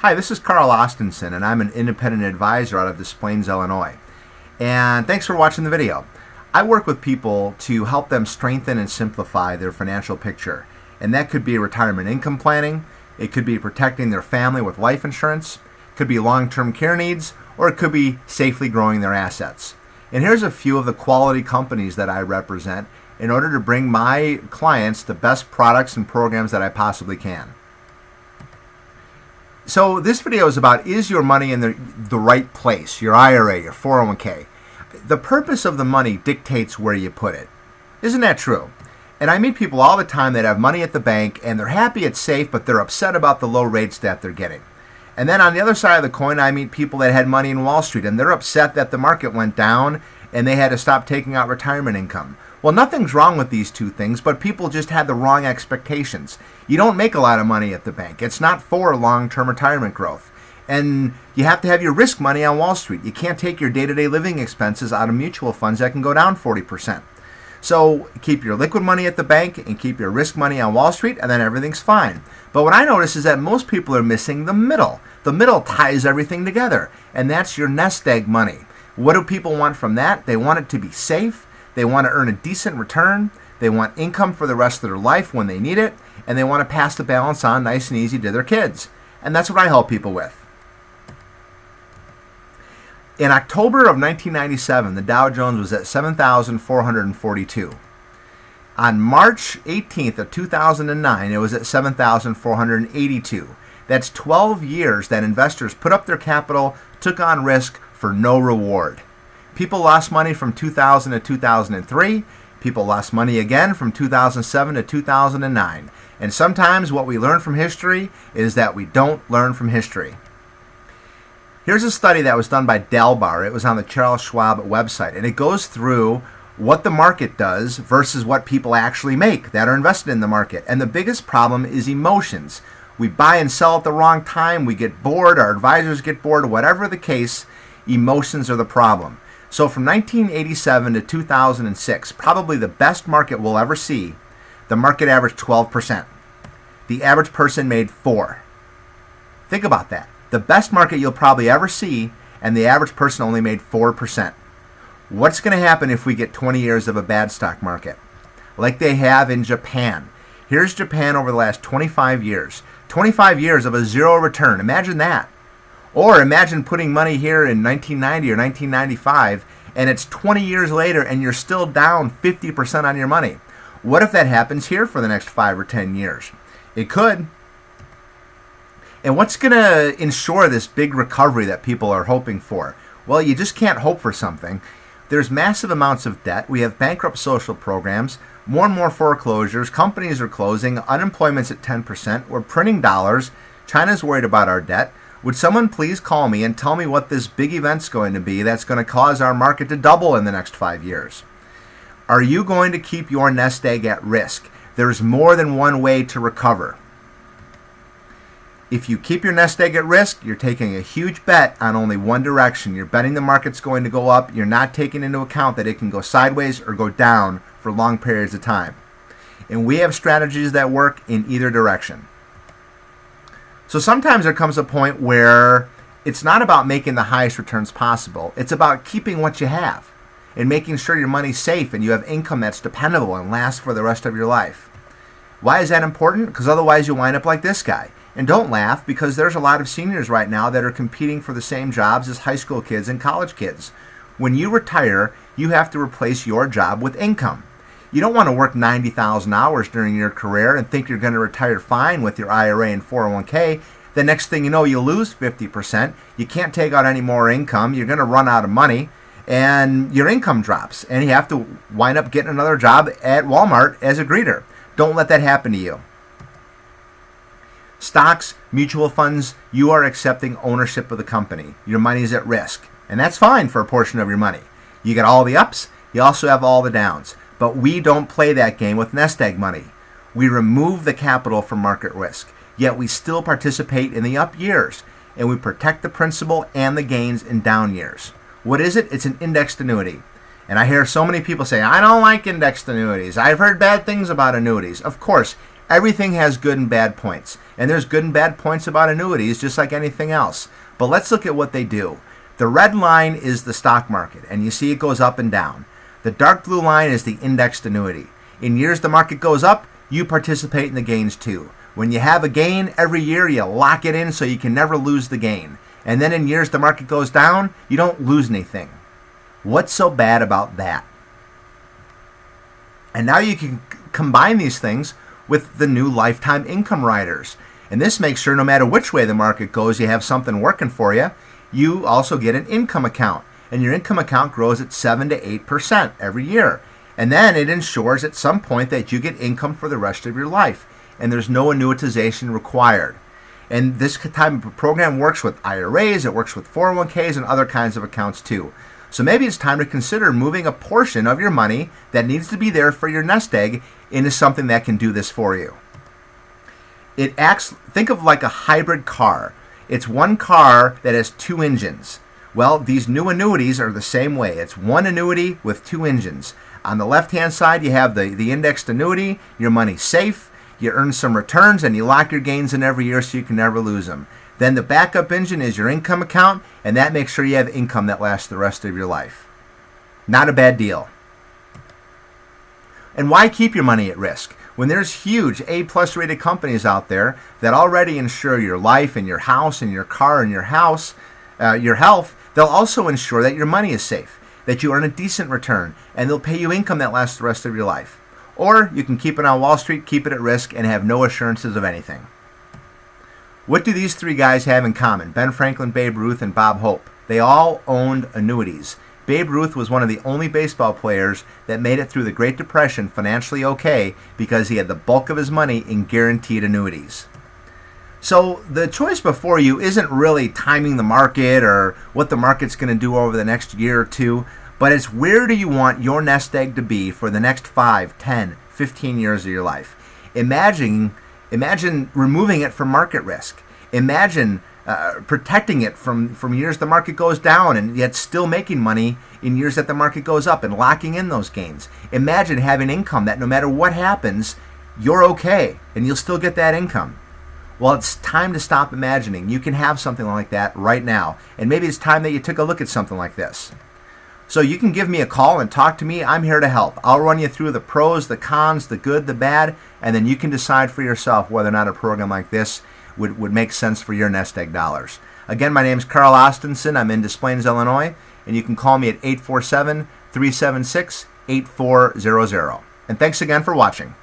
Hi, this is Carl Ostenson, and I'm an independent advisor out of Des Plaines, Illinois. And thanks for watching the video. I work with people to help them strengthen and simplify their financial picture. And that could be retirement income planning, it could be protecting their family with life insurance, it could be long-term care needs, or it could be safely growing their assets. And here's a few of the quality companies that I represent in order to bring my clients the best products and programs that I possibly can. So this video is about, is your money in the right place, your IRA, your 401k? The purpose of the money dictates where you put it. Isn't that true? And I meet people all the time that have money at the bank and they're happy it's safe, but they're upset about the low rates that they're getting. And then on the other side of the coin, I meet people that had money in Wall Street and they're upset that the market went down and they had to stop taking out retirement income. Well, nothing's wrong with these two things, but people just had the wrong expectations. You don't make a lot of money at the bank. It's not for long-term retirement growth. And you have to have your risk money on Wall Street. You can't take your day-to-day living expenses out of mutual funds that can go down 40%. So keep your liquid money at the bank and keep your risk money on Wall Street, and then everything's fine. But what I notice is that most people are missing the middle. The middle ties everything together, and that's your nest egg money. What do people want from that? They want it to be safe. They want to earn a decent return. They want income for the rest of their life when they need it, and they want to pass the balance on nice and easy to their kids. And that's what I help people with. In October of 1997, the Dow Jones was at 7,442. On March 18th of 2009, it was at 7,482. That's 12 years that investors put up their capital, took on risk for no reward. People lost money from 2000 to 2003. People lost money again from 2007 to 2009. And sometimes what we learn from history is that we don't learn from history. Here's a study that was done by Dalbar. It was on the Charles Schwab website, and it goes through what the market does versus what people actually make that are invested in the market. And the biggest problem is emotions. We buy and sell at the wrong time. We get bored. Our advisors get bored. Whatever the case, emotions are the problem. So from 1987 to 2006, probably the best market we'll ever see, the market averaged 12%. The average person made 4%. Think about that. The best market you'll probably ever see, and the average person only made 4%. What's going to happen if we get 20 years of a bad stock market? Like they have in Japan. Here's Japan over the last 25 years. 25 years of a zero return. Imagine that. Or imagine putting money here in 1990 or 1995, and it's 20 years later and you're still down 50% on your money. What if that happens here for the next 5 or 10 years? It could. And what's going to ensure this big recovery that people are hoping for? Well, you just can't hope for something. There's massive amounts of debt. We have bankrupt social programs, more and more foreclosures, companies are closing, unemployment's at 10%, we're printing dollars, China's worried about our debt. Would someone please call me and tell me what this big event's going to be that's going to cause our market to double in the next 5 years? Are you going to keep your nest egg at risk? There's more than one way to recover. If you keep your nest egg at risk, you're taking a huge bet on only one direction. You're betting the market's going to go up. You're not taking into account that it can go sideways or go down for long periods of time. And we have strategies that work in either direction. So sometimes there comes a point where it's not about making the highest returns possible. It's about keeping what you have and making sure your money's safe and you have income that's dependable and lasts for the rest of your life. Why is that important? Because otherwise you'll wind up like this guy. And don't laugh, because there's a lot of seniors right now that are competing for the same jobs as high school kids and college kids. When you retire, you have to replace your job with income. You don't want to work 90,000 hours during your career and think you're going to retire fine with your IRA and 401k. The next thing you know, you lose 50%. You can't take out any more income. You're going to run out of money, and your income drops. And you have to wind up getting another job at Wal-Mart as a greeter. Don't let that happen to you. Stocks, mutual funds, you are accepting ownership of the company. Your money is at risk, and that's fine for a portion of your money. You get all the ups, you also have all the downs. But we don't play that game with nest egg money. We remove the capital from market risk, yet we still participate in the up years, and we protect the principal and the gains in down years. What is it? It's an indexed annuity. And I hear so many people say, I don't like indexed annuities. I've heard bad things about annuities. Of course, Everything has good and bad points. And there's good and bad points about annuities just like anything else. But let's look at what they do. The red line is the stock market, and you see it goes up and down. The dark blue line is the indexed annuity. In years the market goes up, you participate in the gains too. When you have a gain every year, you lock it in so you can never lose the gain. And then in years the market goes down, you don't lose anything. What's so bad about that? And now you can combine these things with the new lifetime income riders. And this makes sure no matter which way the market goes, you have something working for you. You also get an income account. And your income account grows at 7 to 8% every year. And then it ensures at some point that you get income for the rest of your life. And there's no annuitization required. And this type of program works with IRAs, it works with 401ks and other kinds of accounts too. So maybe it's time to consider moving a portion of your money that needs to be there for your nest egg into something that can do this for you. It acts, think of like a hybrid car. It's one car that has two engines. Well, these new annuities are the same way. It's one annuity with two engines. On the left-hand side, you have the indexed annuity, your money's safe, you earn some returns, and you lock your gains in every year so you can never lose them. Then the backup engine is your income account, and that makes sure you have income that lasts the rest of your life. Not a bad deal. And why keep your money at risk? When there's huge A-plus rated companies out there that already insure your life and your house and your car and your house, your health, they'll also ensure that your money is safe, that you earn a decent return, and they'll pay you income that lasts the rest of your life. Or you can keep it on Wall Street, keep it at risk, and have no assurances of anything. What do these three guys have in common? Ben Franklin, Babe Ruth, and Bob Hope. They all owned annuities. Babe Ruth was one of the only baseball players that made it through the Great Depression financially okay because he had the bulk of his money in guaranteed annuities. So the choice before you isn't really timing the market or what the market's going to do over the next year or two, but it's where do you want your nest egg to be for the next 5, 10, 15 years of your life. Imagine removing it from market risk. Imagine protecting it from years the market goes down and yet still making money in years that the market goes up and locking in those gains. Imagine having income that no matter what happens, you're okay and you'll still get that income. Well, it's time to stop imagining. You can have something like that right now. And maybe it's time that you took a look at something like this. So you can give me a call and talk to me. I'm here to help. I'll run you through the pros, the cons, the good, the bad, and then you can decide for yourself whether or not a program like this would make sense for your nest egg dollars. Again, my name is Carl Ostenson. I'm in Des Plaines, Illinois, and you can call me at 847-376-8400. And thanks again for watching.